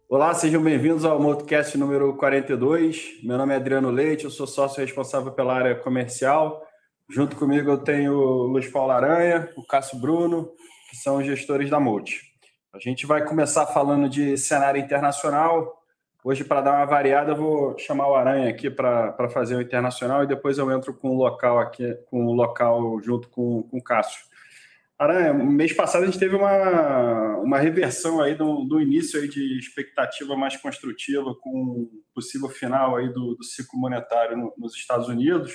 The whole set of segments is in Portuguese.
Olá, sejam bem-vindos ao Motocast número 42. Meu nome é Adriano Leite, eu sou sócio responsável pela área comercial. Junto comigo eu tenho o Luiz Paulo Aranha, o Cássio Bruno, que são os gestores da Mote. A gente vai começar falando de cenário internacional. Hoje, para dar uma variada, eu vou chamar o Aranha aqui para fazer o internacional e depois eu entro com o local aqui, com o local junto com o Cássio. Aranha, mês passado a gente teve uma reversão aí do início aí de expectativa mais construtiva com o possível final aí do ciclo monetário nos Estados Unidos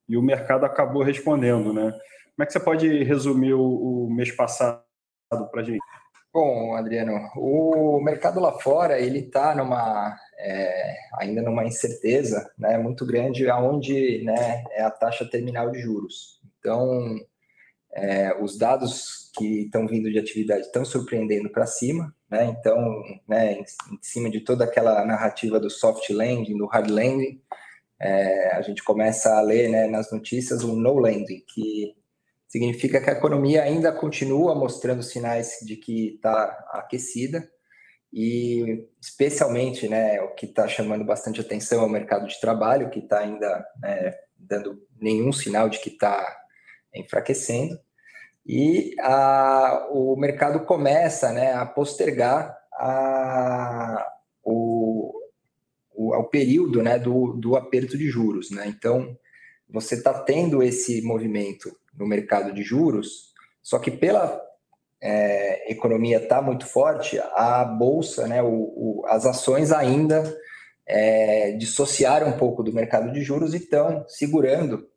e o mercado acabou respondendo, né? Como é que você pode resumir o mês passado para a gente? Bom, Adriano, o mercado lá fora ele está ainda numa incerteza, né, muito grande aonde, né, é a taxa terminal de juros. Então, os dados que estão vindo de atividade estão surpreendendo para cima, né? Então, né, em cima de toda aquela narrativa do soft landing, do hard landing, a gente começa a ler, né, nas notícias o no landing, que significa que a economia ainda continua mostrando sinais de que está aquecida e, especialmente, né, o que está chamando bastante atenção é o mercado de trabalho, que está ainda, né, dando nenhum sinal de que está enfraquecendo. E o mercado começa, né, a postergar o período, né, do aperto de juros, né? Então, você está tendo esse movimento no mercado de juros, só que pela economia está muito forte, a bolsa, né, as ações ainda dissociaram um pouco do mercado de juros e estão segurando,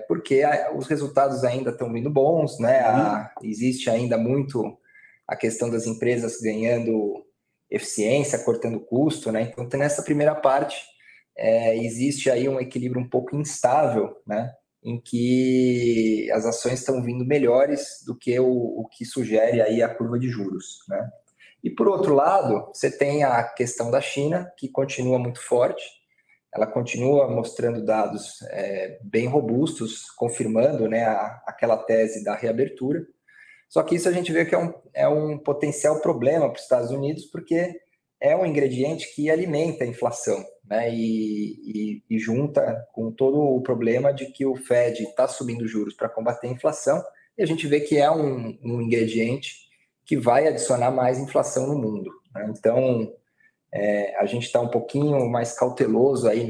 porque os resultados ainda estão vindo bons, né? Existe ainda muito a questão das empresas ganhando eficiência, cortando custo, né? Então, nessa primeira parte, existe aí um equilíbrio um pouco instável, né? Em que as ações estão vindo melhores do que o que sugere aí a curva de juros, né? E, por outro lado, você tem a questão da China, que continua muito forte. Ela continua mostrando dados bem robustos, confirmando, né, aquela tese da reabertura. Só que isso a gente vê que é um potencial problema para os Estados Unidos, porque é um ingrediente que alimenta a inflação, né, e junta com todo o problema de que o Fed está subindo juros para combater a inflação, e a gente vê que é um ingrediente que vai adicionar mais inflação no mundo, né? Então, a gente está um pouquinho mais cauteloso aí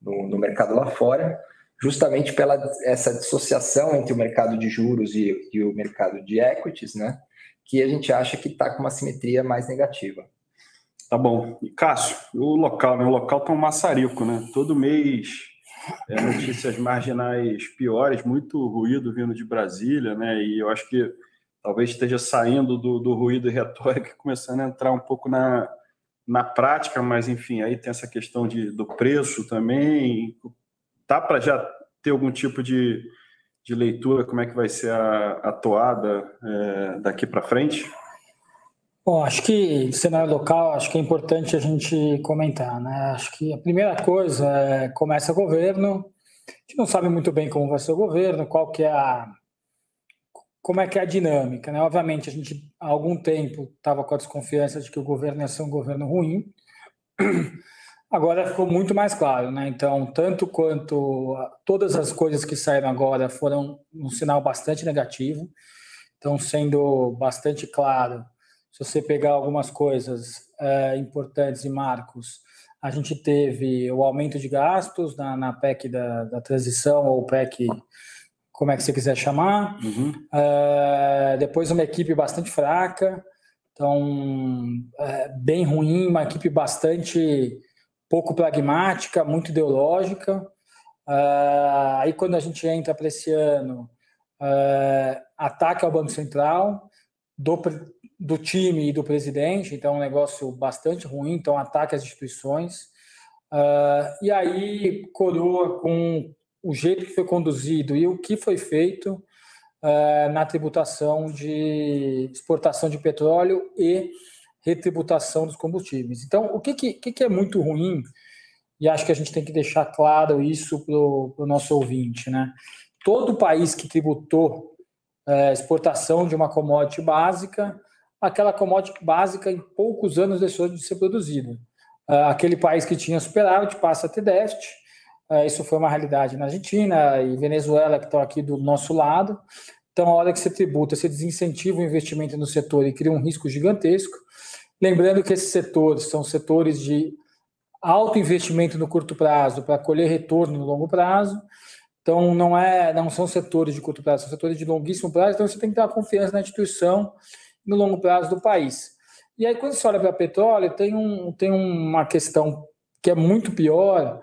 no mercado lá fora, justamente pela essa dissociação entre o mercado de juros e o mercado de equities, né? Que a gente acha que está com uma simetria mais negativa. Tá bom. E Cássio, o local, né? O local tá um maçarico, né? Todo mês notícias marginais piores, muito ruído vindo de Brasília, né? E eu acho que talvez esteja saindo do ruído retórico e começando a entrar um pouco na prática, mas enfim, aí tem essa questão do preço também. Tá para já ter algum tipo de leitura, como é que vai ser a toada daqui para frente? Bom, acho que cenário local, acho que é importante a gente comentar, né? Acho que a primeira coisa começa o governo. A gente não sabe muito bem como vai ser o governo, como é que é a dinâmica, né? Obviamente, a gente há algum tempo estava com a desconfiança de que o governo ia ser um governo ruim. Agora ficou muito mais claro, né? Então, tanto quanto todas as coisas que saíram agora foram um sinal bastante negativo. Então, sendo bastante claro, se você pegar algumas coisas importantes e marcos, a gente teve o aumento de gastos na PEC da transição, ou PEC, como é que você quiser chamar. Depois uma equipe bastante fraca, então bem ruim, uma equipe bastante pouco pragmática, muito ideológica. Aí quando a gente entra para esse ano, ataque ao Banco Central, do time e do presidente, então é um negócio bastante ruim, então ataque às instituições, e aí coroa com o jeito que foi conduzido e o que foi feito na tributação de exportação de petróleo e retributação dos combustíveis. Então, o que é muito ruim e acho que a gente tem que deixar claro isso para o nosso ouvinte, né? Todo país que tributou exportação de uma commodity básica, aquela commodity básica em poucos anos deixou de ser produzida. Aquele país que tinha superávit passa a ter déficit. Isso foi uma realidade na Argentina e Venezuela, que estão aqui do nosso lado. Então, a hora que você tributa, você desincentiva o investimento no setor e cria um risco gigantesco. Lembrando que esses setores são setores de alto investimento no curto prazo para colher retorno no longo prazo. Então, não são setores de curto prazo, são setores de longuíssimo prazo. Então, você tem que ter uma confiança na instituição no longo prazo do país. E aí, quando você olha para petróleo, tem uma questão que é muito pior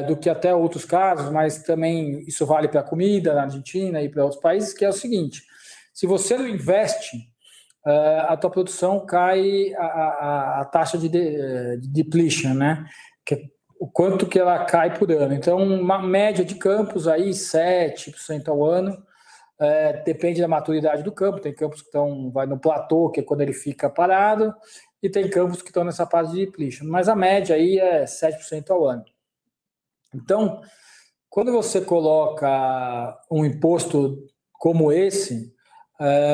do que até outros casos, mas também isso vale para a comida na Argentina e para outros países, que é o seguinte: se você não investe, a tua produção cai a taxa de depletion, né? Que é o quanto que ela cai por ano. Então, uma média de campos aí, 7% ao ano. Depende da maturidade do campo. Tem campos que vai no platô, que é quando ele fica parado, e tem campos que estão nessa fase de depletion. Mas a média aí é 7% ao ano. Então, quando você coloca um imposto como esse,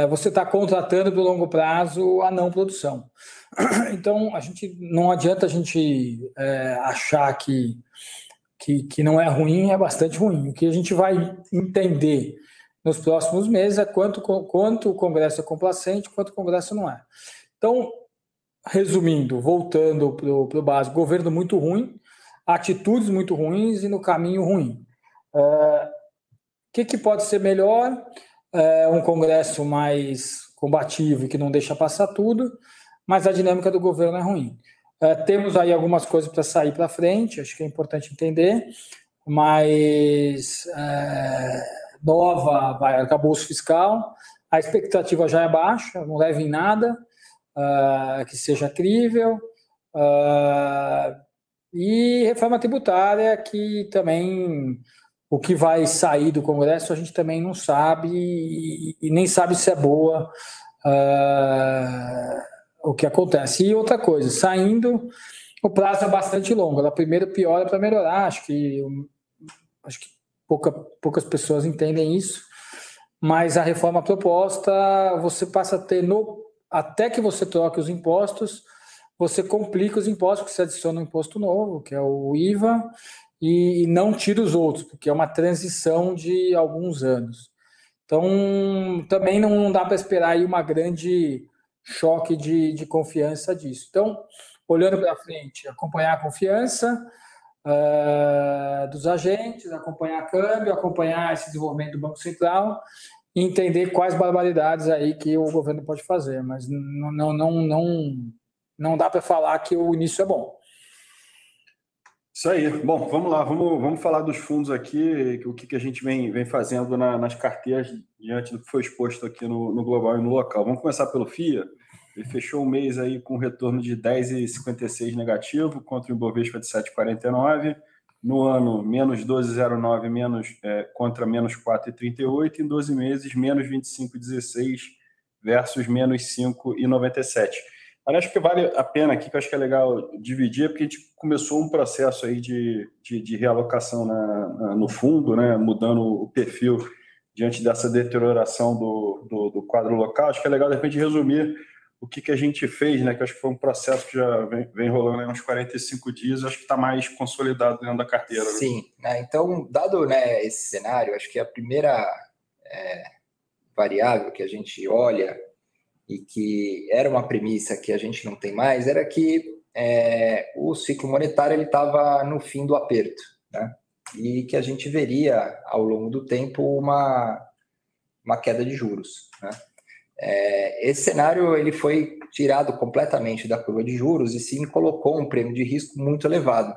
você está contratando para o longo prazo a não produção. Então, não adianta a gente achar que não é ruim, é bastante ruim. O que a gente vai entender nos próximos meses é quanto o Congresso é complacente, quanto o Congresso não é. Então, resumindo, voltando para o básico, governo muito ruim, atitudes muito ruins e no caminho ruim. O que pode ser melhor? Um Congresso mais combativo e que não deixa passar tudo, mas a dinâmica do governo é ruim. Temos aí algumas coisas para sair para frente, acho que é importante entender, mas arcabouço fiscal, a expectativa já é baixa, não leva em nada, que seja crível, e reforma tributária, que também o que vai sair do Congresso a gente também não sabe, e nem sabe se é boa o que acontece. E outra coisa, saindo, o prazo é bastante longo, ela primeiro piora para melhorar, acho que poucas pessoas entendem isso, mas a reforma proposta, você passa a ter, até que você troque os impostos, você complica os impostos, porque você adiciona um imposto novo, que é o IVA, e não tira os outros, porque é uma transição de alguns anos. Então, também não dá para esperar aí uma grande choque de confiança disso. Então, olhando para frente, acompanhar a confiança dos agentes, acompanhar câmbio, acompanhar esse desenvolvimento do Banco Central e entender quais barbaridades aí que o governo pode fazer, mas não dá para falar que o início é bom. Isso aí. Bom, vamos lá, vamos falar dos fundos aqui, o que a gente vem fazendo nas carteiras diante do que foi exposto aqui no global e no local. Vamos começar pelo FIA. Ele fechou o mês aí com um retorno de 10,56 negativo, contra o Ibovespa de 7,49. No ano, menos 12,09 contra menos 4,38. Em 12 meses, menos 25,16 versus menos 5,97. Acho que vale a pena aqui, que eu acho que é legal dividir, porque a gente começou um processo aí de realocação no fundo, né, mudando o perfil diante dessa deterioração do quadro local. Acho que é legal, de repente, resumir o que a gente fez, né, que acho que foi um processo que já vem rolando aí uns 45 dias, acho que está mais consolidado dentro da carteira. Né? Sim, né, então, dado, né, esse cenário, acho que a primeira variável que a gente olha e que era uma premissa que a gente não tem mais, era que o ciclo monetário estava no fim do aperto, né? E que a gente veria, ao longo do tempo, uma queda de juros, né? Esse cenário ele foi tirado completamente da curva de juros e sim colocou um prêmio de risco muito elevado.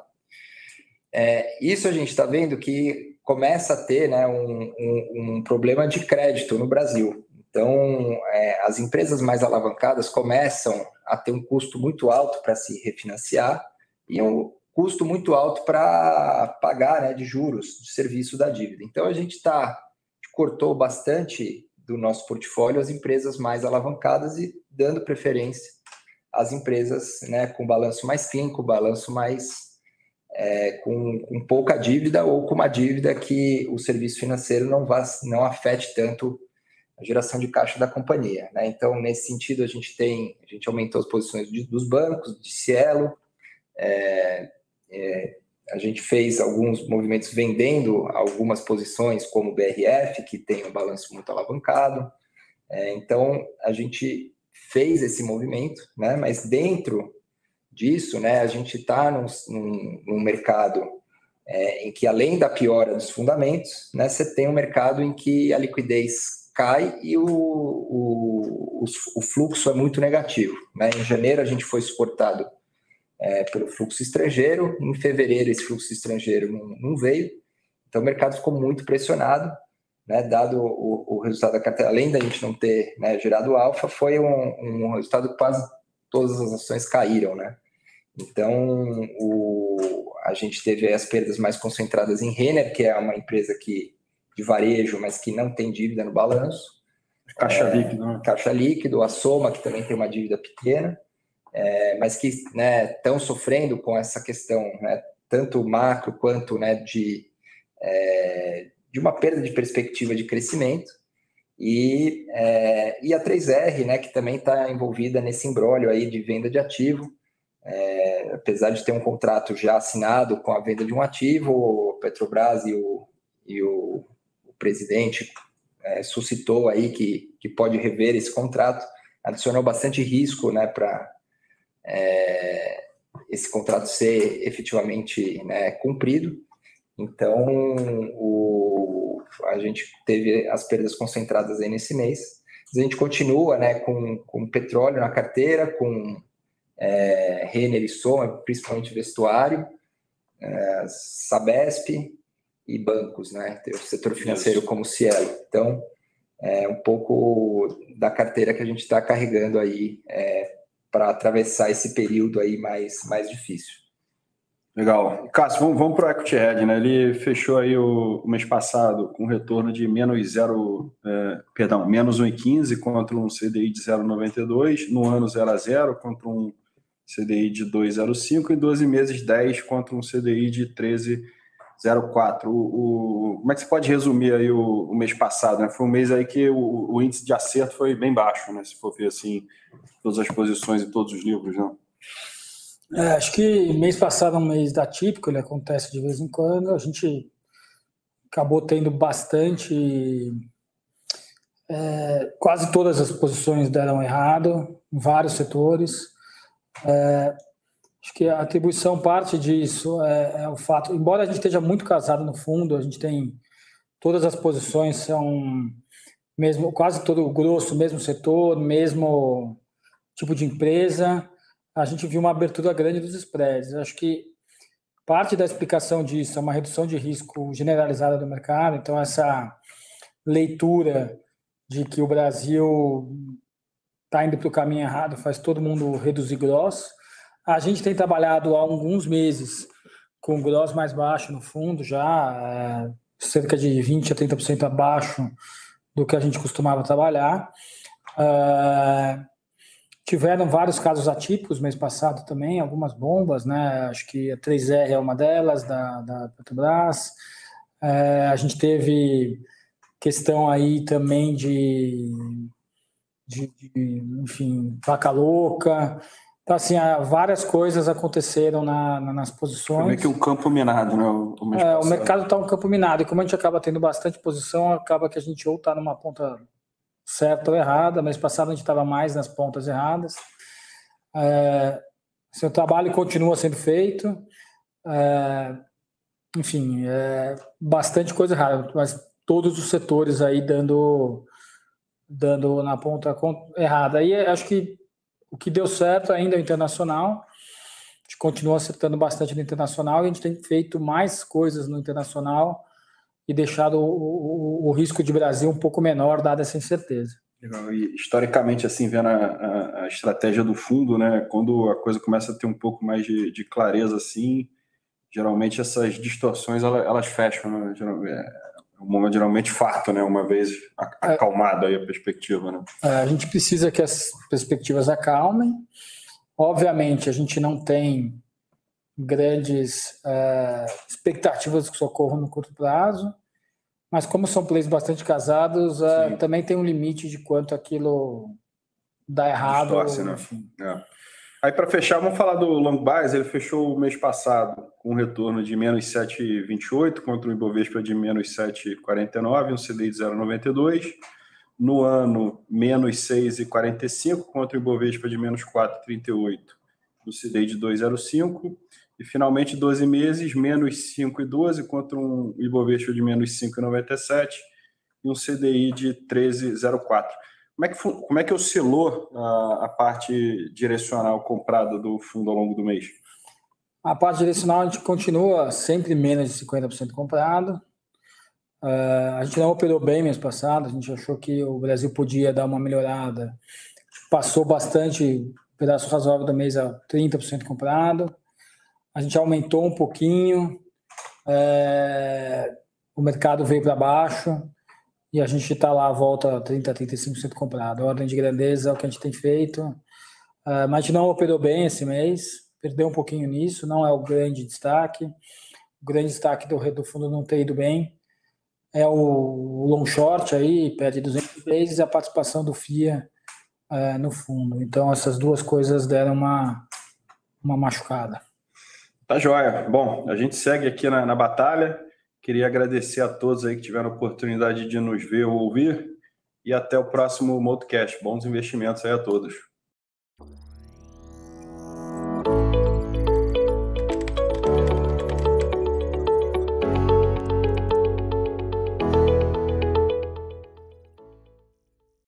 Isso a gente está vendo que começa a ter, né, um problema de crédito no Brasil. Então, as empresas mais alavancadas começam a ter um custo muito alto para se refinanciar e um custo muito alto para pagar, né, de juros, de serviço da dívida. Então, a gente cortou bastante do nosso portfólio as empresas mais alavancadas e dando preferência às empresas, né, com balanço mais clean, com balanço mais com pouca dívida ou com uma dívida que o serviço financeiro não afete tanto a geração de caixa da companhia, né? Então, nesse sentido, a gente aumentou as posições dos bancos, de Cielo, a gente fez alguns movimentos vendendo algumas posições, como o BRF, que tem um balanço muito alavancado. Então, a gente fez esse movimento, né? Mas dentro disso, né, a gente está num mercado em que, além da piora dos fundamentos, né, você tem um mercado em que a liquidez cai e o fluxo é muito negativo, né? Em janeiro, a gente foi suportado pelo fluxo estrangeiro. Em fevereiro, esse fluxo estrangeiro não veio. Então, o mercado ficou muito pressionado, né, dado o resultado da carteira. Além da gente não ter, né, gerado alfa, foi um resultado que quase todas as ações caíram, né? Então, a gente teve as perdas mais concentradas em Renner, que é uma empresa de varejo, mas que não tem dívida no balanço. Caixa líquido. Né? Caixa líquido, a Soma, que também tem uma dívida pequena. Mas que estão sofrendo com essa questão, né, tanto macro quanto, né, de uma perda de perspectiva de crescimento, e a 3R, né, que também está envolvida nesse imbróglio aí de venda de ativo, apesar de ter um contrato já assinado com a venda de um ativo, o Petrobras e o presidente suscitou aí que pode rever esse contrato, adicionou bastante risco, né, para esse contrato ser efetivamente, né, cumprido. Então, a gente teve as perdas concentradas aí nesse mês. A gente continua, né, com petróleo na carteira, com Renner e Soma, principalmente vestuário, Sabesp e bancos, né? Tem o setor financeiro como Cielo. Então, um pouco da carteira que a gente está carregando aí para atravessar esse período aí mais difícil. Legal. Cássio, vamos para o Equity Hedge, né? Ele fechou aí o mês passado com retorno de menos 1,15 contra um CDI de 0,92, no ano 0,0 contra um CDI de 2,05 e 12 meses 10 contra um CDI de 13,04. Como é que você pode resumir aí o mês passado, né? Foi um mês aí que o índice de acerto foi bem baixo, né? Se for ver assim, todas as posições e todos os livros, né? Acho que mês passado é um mês atípico, ele acontece de vez em quando. A gente acabou tendo bastante... quase todas as posições deram errado, em vários setores. Acho que a atribuição, parte disso é o fato... Embora a gente esteja muito casado no fundo, a gente tem... Todas as posições são mesmo, quase todo o grosso, mesmo setor, mesmo tipo de empresa. A gente viu uma abertura grande dos spreads. Acho que parte da explicação disso é uma redução de risco generalizada do mercado. Então, essa leitura de que o Brasil está indo para o caminho errado faz todo mundo reduzir gross. A gente tem trabalhado há alguns meses com gross mais baixo no fundo, já cerca de 20% a 30% abaixo do que a gente costumava trabalhar. Tiveram vários casos atípicos mês passado também, algumas bombas, né? Acho que a 3R é uma delas, da Petrobras. A gente teve questão aí também de enfim, vaca louca. Então, assim, várias coisas aconteceram nas posições. Foi meio que um campo minado, né? O mercado está um campo minado, e como a gente acaba tendo bastante posição, acaba que a gente ou está numa ponta certa ou errada. Mês passado a gente estava mais nas pontas erradas. Seu trabalho continua sendo feito. Enfim, bastante coisa errada, mas todos os setores aí dando na ponta errada. Aí acho que o que deu certo ainda é o internacional. A gente continua acertando bastante no internacional, e a gente tem feito mais coisas no internacional e deixado o risco de Brasil um pouco menor, dada essa incerteza. Legal. E historicamente, assim, vendo a estratégia do fundo, né, quando a coisa começa a ter um pouco mais de clareza, assim, geralmente essas distorções elas fecham, né? É um momento geralmente fato, né, uma vez acalmado aí a perspectiva, né? A gente precisa que as perspectivas acalmem. Obviamente, a gente não tem grandes expectativas que socorram no curto prazo, mas como são plays bastante casados, também tem um limite de quanto aquilo dá errado. Distorce, né? Aí, para fechar, vamos falar do Long Bias. Ele fechou o mês passado com um retorno de menos 7,28 contra o Ibovespa de menos 7,49, um CDI de 0,92. No ano, menos 6,45 contra o Ibovespa de menos 4,38, no CDI de 2,05. E, finalmente, 12 meses, menos 5,12 contra um Ibovespa de menos 5,97 e um CDI de 13,04. Como é que oscilou a parte direcional comprada do fundo ao longo do mês? A parte direcional a gente continua sempre menos de 50% comprado. A gente não operou bem mês passado, a gente achou que o Brasil podia dar uma melhorada. Passou bastante, pedaço razoável do mês a 30% comprado. A gente aumentou um pouquinho, o mercado veio para baixo e a gente está lá à volta a 30% a 35% comprado. A ordem de grandeza é o que a gente tem feito. Mas a gente não operou bem esse mês, perdeu um pouquinho nisso, não é o grande destaque. O grande destaque do fundo não ter ido bem é o long short aí, perde 200 vezes, e a participação do FIA no fundo. Então, essas duas coisas deram uma machucada. Tá joia. Bom, a gente segue aqui na batalha. Queria agradecer a todos aí que tiveram a oportunidade de nos ver ou ouvir. E até o próximo Motocast. Bons investimentos aí a todos.